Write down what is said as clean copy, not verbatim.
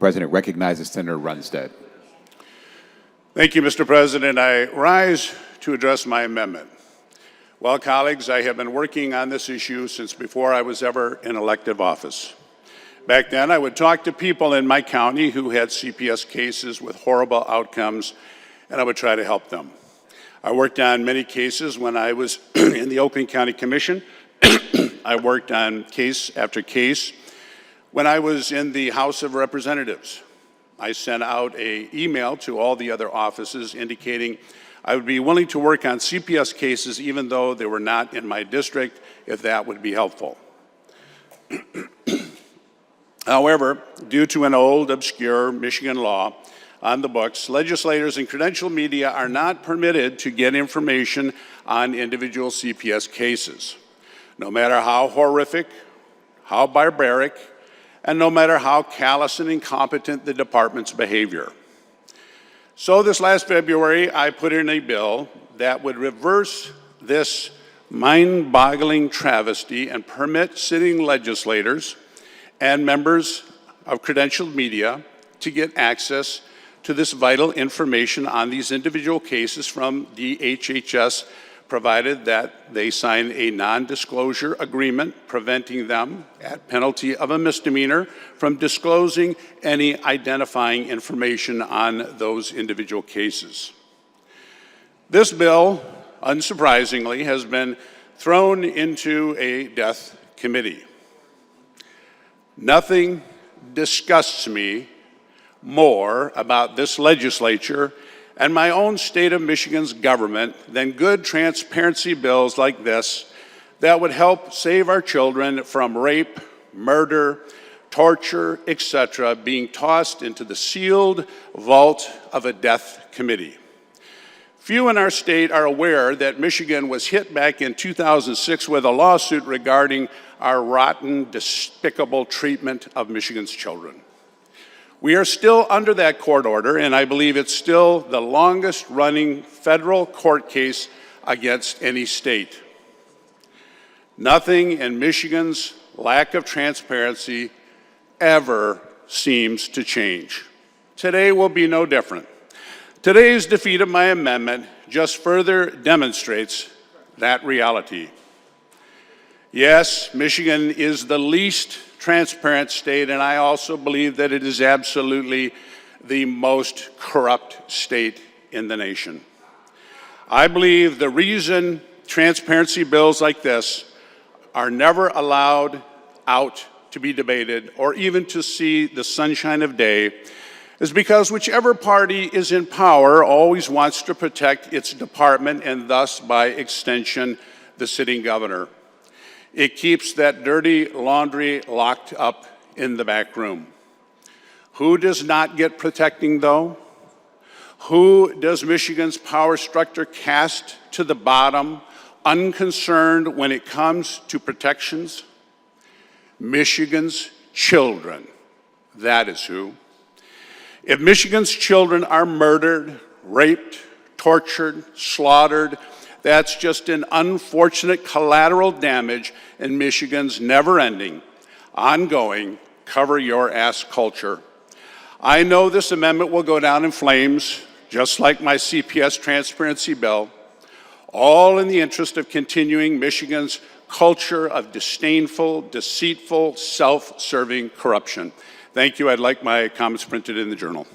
President recognizes Senator Runestad. Thank you, Mr. President. I rise to address my amendment. Well, colleagues, I have been working on this issue since before I was ever in elective office. Back then, I would talk to people in my county who had CPS cases with horrible outcomes, and I would try to help them. I worked on many cases when I was in the Oakland County Commission. I worked on case after case when I was in the House of Representatives. I sent out an email to all the other offices indicating I would be willing to work on CPS cases even though they were not in my district, if that would be helpful. However, due to an old, obscure Michigan law on the books, legislators and credentialed media are not permitted to get information on individual CPS cases, no matter how horrific, how barbaric, and no matter how callous and incompetent the department's behavior. So this last February, I put in a bill that would reverse this mind-boggling travesty and permit sitting legislators and members of credentialed media to get access to this vital information on these individual cases from DHHS, provided that they sign a non-disclosure agreement preventing them, at penalty of a misdemeanor, from disclosing any identifying information on those individual cases. This bill, unsurprisingly, has been thrown into a death committee. Nothing disgusts me more about this legislature and my own state of Michigan's government than good transparency bills like this that would help save our children from rape, murder, torture, etc., being tossed into the sealed vault of a death committee. Few in our state are aware that Michigan was hit back in 2006 with a lawsuit regarding our rotten, despicable treatment of Michigan's children. We are still under that court order, and I believe it's still the longest running federal court case against any state. Nothing in Michigan's lack of transparency ever seems to change. Today will be no different. Today's defeat of my amendment just further demonstrates that reality. Yes, Michigan is the least transparent state, and I also believe that it is absolutely the most corrupt state in the nation. I believe the reason transparency bills like this are never allowed out to be debated or even to see the sunshine of day is because whichever party is in power always wants to protect its department and thus, by extension, the sitting governor. It keeps that dirty laundry locked up in the back room. Who does not get protecting, though? Who does Michigan's power structure cast to the bottom, unconcerned when it comes to protections? Michigan's children. That is who. If Michigan's children are murdered, raped, tortured, slaughtered, that's just an unfortunate collateral damage in Michigan's never-ending, ongoing, cover-your-ass culture. I know this amendment will go down in flames, just like my CPS transparency bill, all in the interest of continuing Michigan's culture of disdainful, deceitful, self-serving corruption. Thank you. I'd like my comments printed in the Journal.